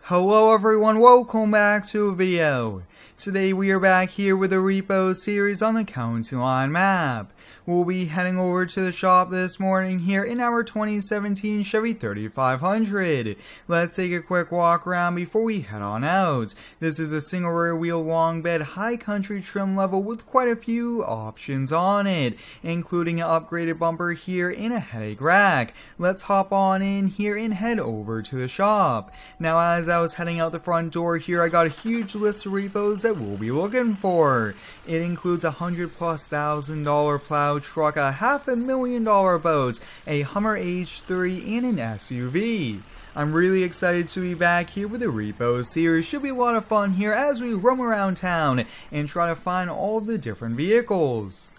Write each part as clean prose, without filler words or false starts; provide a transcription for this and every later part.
Hello everyone, welcome back to a video. Today we are back here with a Repo series on the County Line map. We'll be heading over to the shop this morning here in our 2017 Chevy 3500. Let's take a quick walk around before we head on out. This is a single rear wheel long bed high country trim level with quite a few options on it, including an upgraded bumper here and a headache rack. Let's hop on in here and head over to the shop. Now as I was heading out the front door here, I got a huge list of repos that we'll be looking for. It includes a $100,000+ Plow truck, a $500,000 boat, a Hummer H3, and an SUV. I'm really excited to be back here with the Repo series. Should be a lot of fun here as we roam around town and try to find all of the different vehicles.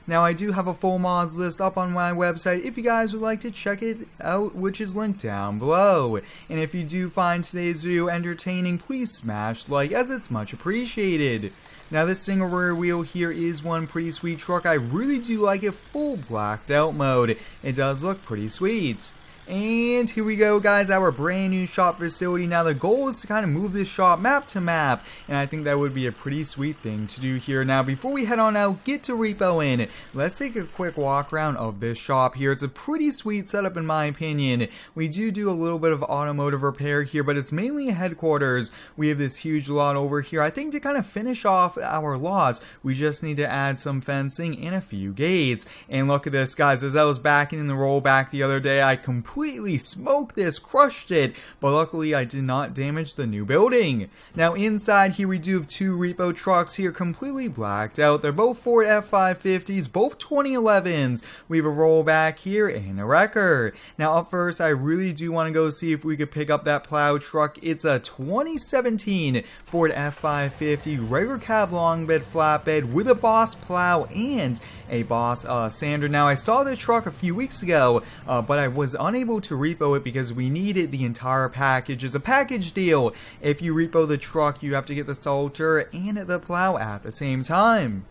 Now I do have a full mods list up on my website if you guys would like to check it out, which is linked down below. And if you do find today's video entertaining, please smash like, as it's much appreciated. Now this single rear wheel here is one pretty sweet truck. I really do like it full blacked out mode. It does look pretty sweet. And here we go guys, our brand new shop facility. Now the goal is to kind of move this shop map to map, and I think that would be a pretty sweet thing to do here. Now before we head on out, get to Repoing, let's take a quick walk around of this shop here. It's a pretty sweet setup in my opinion. We do a little bit of automotive repair here, but it's mainly a headquarters. We have this huge lot over here. I think to kind of finish off our lots, we just need to add some fencing and a few gates. And look at this guys, as I was backing in the rollback the other day, I completely smoked this, crushed it, but luckily I did not damage the new building. Now inside here we do have two Repo trucks here completely blacked out. They're both Ford F550s, both 2011s. We have a rollback here and a wrecker. Now up first, I really do want to go see if we could pick up that Plow truck. It's a 2017 Ford F550 regular cab long bed flatbed with a Boss plow and a Boss sander. Now I saw the truck a few weeks ago, but I was unable to repo it because we needed the entire package. It's a package deal. If you repo the truck, you have to get the Salter and the Plow at the same time.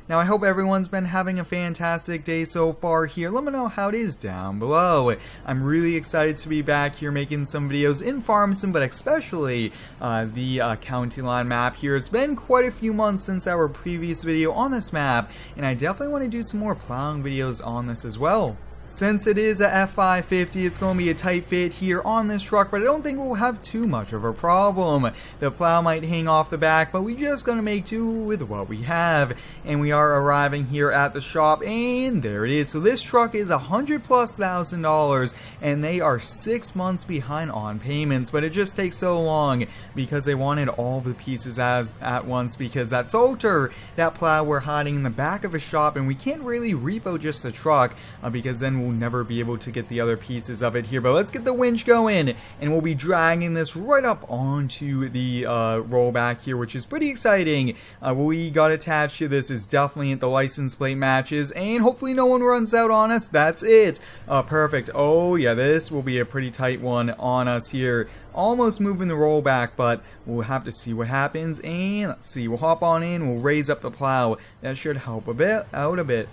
Now I hope everyone's been having a fantastic day so far here. Let me know how it is down below. I'm really excited to be back here making some videos in Farm Sim, but especially the County Line map here. It's been quite a few months since our previous video on this map, and I definitely want to do some more plowing videos on this as well. Since it is a F550, it's going to be a tight fit here on this truck, but I don't think we'll have too much of a problem. The plow might hang off the back, but we're just going to make do with what we have. And we are arriving here at the shop, and there it is. So this truck is $100,000+, and they are 6 months behind on payments, but it just takes so long because they wanted all the pieces at once, because that Salter, that Plow, we're hiding in the back of a shop, and we can't really repo just the truck because then we'll never be able to get the other pieces of it here. But let's get the winch going, and we'll be dragging this right up onto the rollback here, which is pretty exciting. What we got attached to this is definitely the license plate matches, and hopefully no one runs out on us. That's it. Perfect. Oh yeah, this will be a pretty tight one on us here. Almost moving the rollback, but we'll have to see what happens. And let's see, we'll hop on in, we'll raise up the plow. That should help out a bit.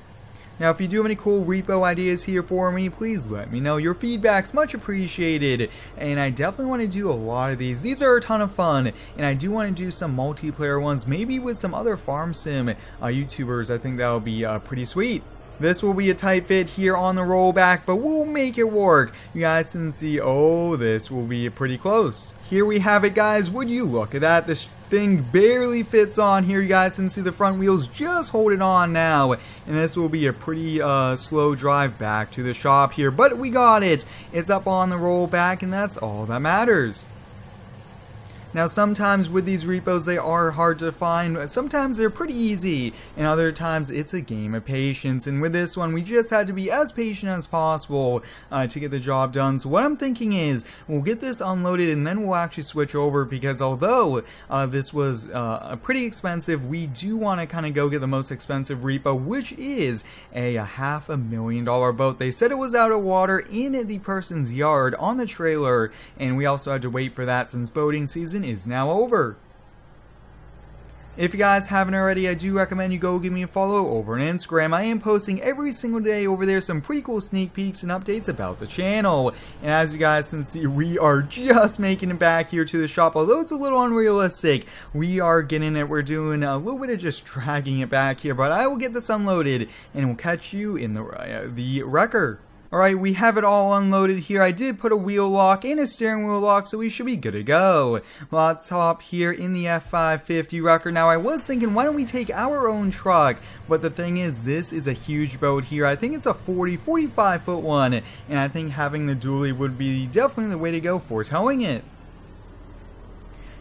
Now, if you do have any cool repo ideas here for me, please let me know. Your feedback's much appreciated, and I definitely want to do a lot of these. These are a ton of fun, and I do want to do some multiplayer ones, maybe with some other Farm Sim YouTubers. I think that would be pretty sweet. This will be a tight fit here on the rollback, but we'll make it work. You guys can see, oh, this will be pretty close. Here we have it, guys. Would you look at that? This thing barely fits on here. You guys can see the front wheels just holding on now. And this will be a pretty slow drive back to the shop here. But we got it. It's up on the rollback, and that's all that matters. Now sometimes with these repos they are hard to find, sometimes they're pretty easy, and other times it's a game of patience, and with this one we just had to be as patient as possible to get the job done. So what I'm thinking is we'll get this unloaded and then we'll actually switch over, because although this was pretty expensive, we do want to kind of go get the most expensive repo, which is a $500,000 boat. They said it was out of water in the person's yard on the trailer, and we also had to wait for that since boating season is now over. If you guys haven't already, I do recommend you go give me a follow over on Instagram. I am posting every single day over there some pretty cool sneak peeks and updates about the channel. And as you guys can see, we are just making it back here to the shop. Although it's a little unrealistic, we are getting it. We're doing a little bit of just dragging it back here. But I will get this unloaded and we'll catch you in the wrecker. Alright, we have it all unloaded here. I did put a wheel lock and a steering wheel lock, so we should be good to go. Let's hop here in the F550 wrecker. Now, I was thinking, why don't we take our own truck? But the thing is, this is a huge boat here. I think it's a 45 foot one, and I think having the dually would be definitely the way to go for towing it.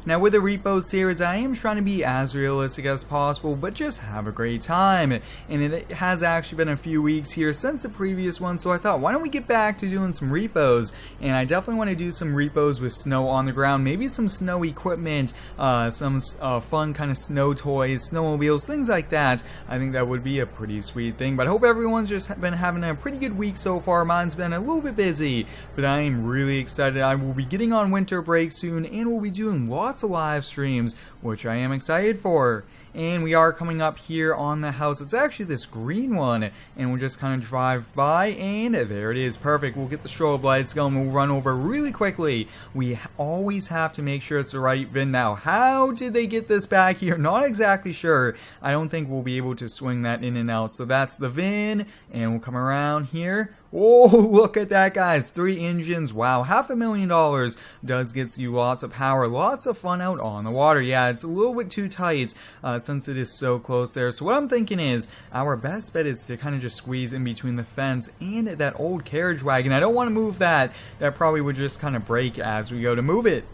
Now with the Repo series, I am trying to be as realistic as possible, but just have a great time. And it has actually been a few weeks here since the previous one, so I thought, why don't we get back to doing some repos? And I definitely want to do some repos with snow on the ground, maybe some snow equipment, some fun kind of snow toys, snowmobiles, things like that. I think that would be a pretty sweet thing, but I hope everyone's just been having a pretty good week so far. Mine's been a little bit busy, but I am really excited. I will be getting on winter break soon, and we'll be doing lots of live streams, which I am excited for. And we are coming up here on the house. It's actually this green one, and we'll just kind of drive by, and there it is. Perfect. We'll get the strobe lights going. We'll run over really quickly. We always have to make sure it's the right VIN. Now, how did they get this back here? Not exactly sure. I don't think we'll be able to swing that in and out. So that's the VIN, and we'll come around here. Oh, look at that, guys. 3 engines. Wow, $500,000 does get you lots of power, lots of fun out on the water. Yeah, it's a little bit too tight since it is so close there. So what I'm thinking is our best bet is to kind of just squeeze in between the fence and that old carriage wagon. I don't want to move that. That probably would just kind of break as we go to move it.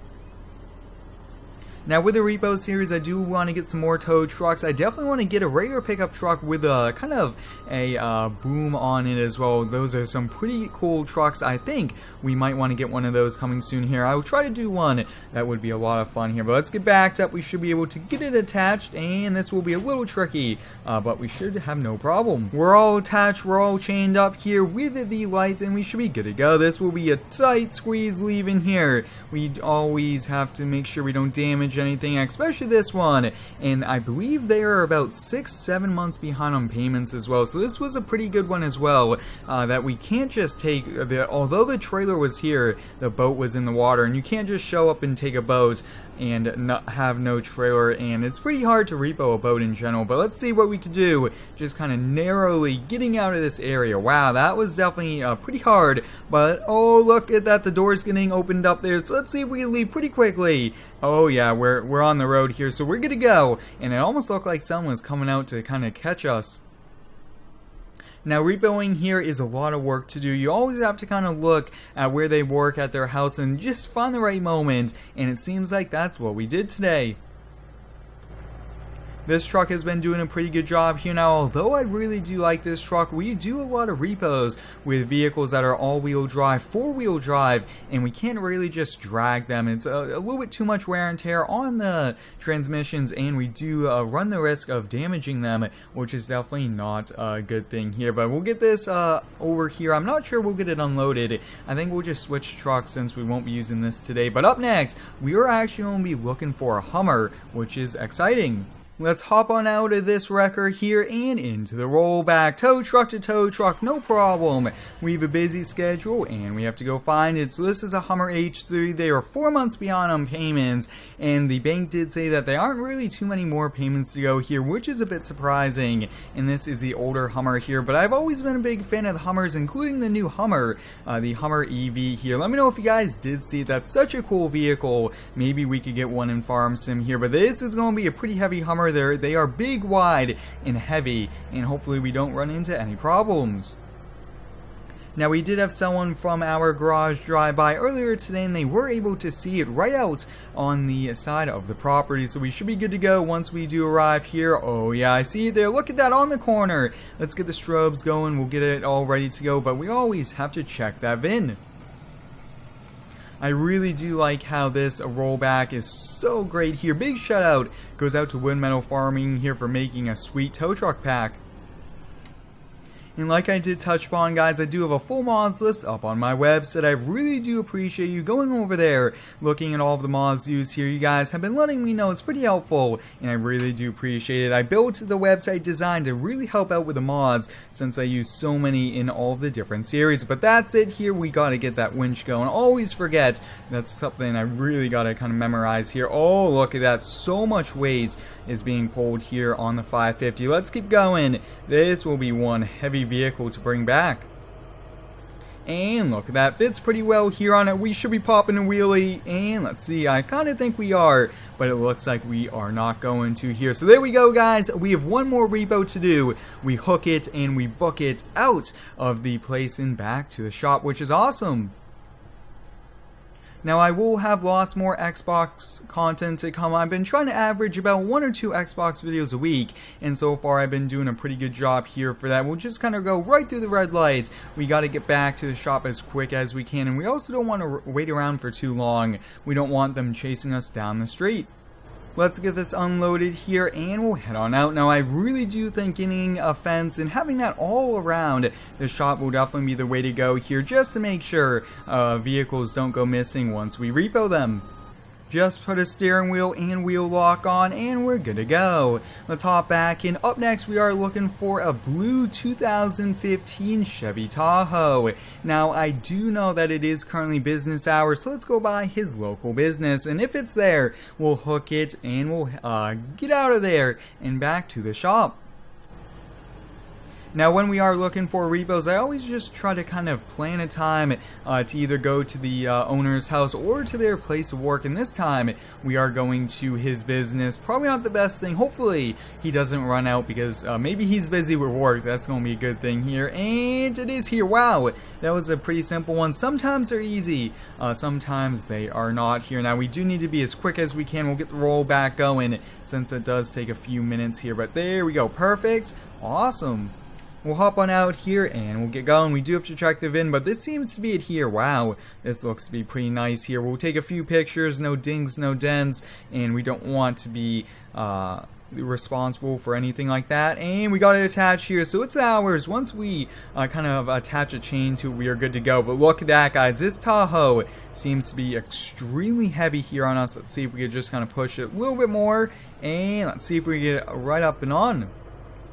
Now with the Repo series, I do want to get some more tow trucks. I definitely want to get a regular pickup truck with a kind of a boom on it as well. Those are some pretty cool trucks. I think we might want to get one of those coming soon here. I will try to do one. That would be a lot of fun here. But let's get backed up. We should be able to get it attached, and this will be a little tricky, but we should have no problem. We're all attached. We're all chained up here with the lights, and we should be good to go. This will be a tight squeeze leaving here. We always have to make sure we don't damage anything, especially this one, and I believe they are about 6-7 months behind on payments as well. So this was a pretty good one as well, that we can't just take although the trailer was here, the boat was in the water, and you can't just show up and take a boat and not have no trailer, and it's pretty hard to repo a boat in general. But let's see what we can do, just kind of narrowly getting out of this area. Wow, that was definitely pretty hard, but oh, look at that, the door's getting opened up there. So let's see if we can leave pretty quickly. Oh yeah, we're on the road here, so we're good to go, and it almost looked like someone was coming out to kind of catch us. Now, repoing here is a lot of work to do. You always have to kind of look at where they work at their house and just find the right moment, and it seems like that's what we did today. This truck has been doing a pretty good job here. Now, although I really do like this truck, we do a lot of repos with vehicles that are all-wheel drive, 4-wheel drive, and we can't really just drag them. It's a little bit too much wear and tear on the transmissions, and we do run the risk of damaging them, which is definitely not a good thing here. But we'll get this over here. I'm not sure we'll get it unloaded. I think we'll just switch trucks since we won't be using this today. But up next, we are actually going to be looking for a Hummer, which is exciting. Let's hop on out of this wrecker here and into the rollback. Tow truck to tow truck, no problem. We have a busy schedule and we have to go find it. So this is a Hummer H3. They are 4 months behind on payments, and the bank did say that there aren't really too many more payments to go here, which is a bit surprising. And this is the older Hummer here, but I've always been a big fan of the Hummers, including the new Hummer, the Hummer EV here. Let me know if you guys did see it. That's such a cool vehicle. Maybe we could get one in Farm Sim here, but this is going to be a pretty heavy Hummer. They are big, wide, and heavy, and hopefully we don't run into any problems. Now, we did have someone from our garage drive by earlier today, and they were able to see it right out on the side of the property, so we should be good to go once we do arrive here. Oh yeah, I see it there. Look at that on the corner. Let's get the strobes going. We'll get it all ready to go, but we always have to check that VIN. I really do like how this rollback is so great here. Big shout out goes out to Wood Metal Farming here for making a sweet tow truck pack. And like I did touch upon, guys, I do have a full mods list up on my website. I really do appreciate you going over there, looking at all of the mods used here. You guys have been letting me know it's pretty helpful, and I really do appreciate it. I built the website designed to really help out with the mods, since I use so many in all of the different series. But that's it here. We gotta get that winch going. Always forget, that's something I really gotta kind of memorize here. Oh, look at that. So much weight is being pulled here on the 550. Let's keep going. This will be one heavy vehicle to bring back. And look, that fits pretty well here on it. We should be popping a wheelie, and let's see, I kind of think we are, but it looks like we are not going to here. So there we go, guys. We have one more repo to do. We hook it and we book it out of the place and back to the shop, which is awesome. Now, I will have lots more Xbox content to come. I've been trying to average about 1 or 2 Xbox videos a week, and so far I've been doing a pretty good job here for that. We'll just kind of go right through the red lights. We got to get back to the shop as quick as we can, and we also don't want to wait around for too long. We don't want them chasing us down the street. Let's get this unloaded here and we'll head on out. Now, I really do think getting a fence and having that all around the shop will definitely be the way to go here, just to make sure vehicles don't go missing once we repo them. Just put a steering wheel and wheel lock on and we're good to go. Let's hop back in. Up next, we are looking for a blue 2015 Chevy Tahoe. Now, I do know that it is currently business hours, so let's go by his local business, and if it's there, we'll hook it and we'll get out of there and back to the shop. Now, when we are looking for repos, I always just try to kind of plan a time to either go to the owner's house or to their place of work. And this time, we are going to his business. Probably not the best thing. Hopefully, he doesn't run out because maybe he's busy with work. That's going to be a good thing here. And it is here. Wow, that was a pretty simple one. Sometimes they're easy. Sometimes they are not here. Now, we do need to be as quick as we can. We'll get the roll back going since it does take a few minutes here. But there we go. Perfect. Awesome. We'll hop on out here and we'll get going. We do have to check the VIN, but this seems to be it here. Wow, this looks to be pretty nice here. We'll take a few pictures, no dings, no dents, and we don't want to be responsible for anything like that. And we got it attached here, so it's ours. Once we kind of attach a chain to it, we are good to go. But look at that, guys. This Tahoe seems to be extremely heavy here on us. Let's see if we could just kind of push it a little bit more, and let's see if we can get it right up and on.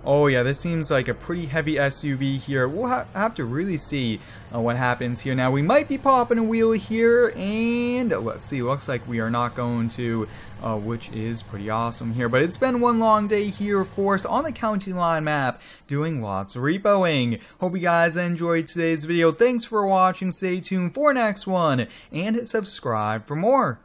Oh yeah, this seems like a pretty heavy SUV here. We'll have to really see what happens here. Now, we might be popping a wheel here, and let's see, looks like we are not going to, which is pretty awesome here. But it's been one long day here for us on the county line map, doing lots of repoing. Hope you guys enjoyed today's video. Thanks for watching. Stay tuned for next one, and subscribe for more.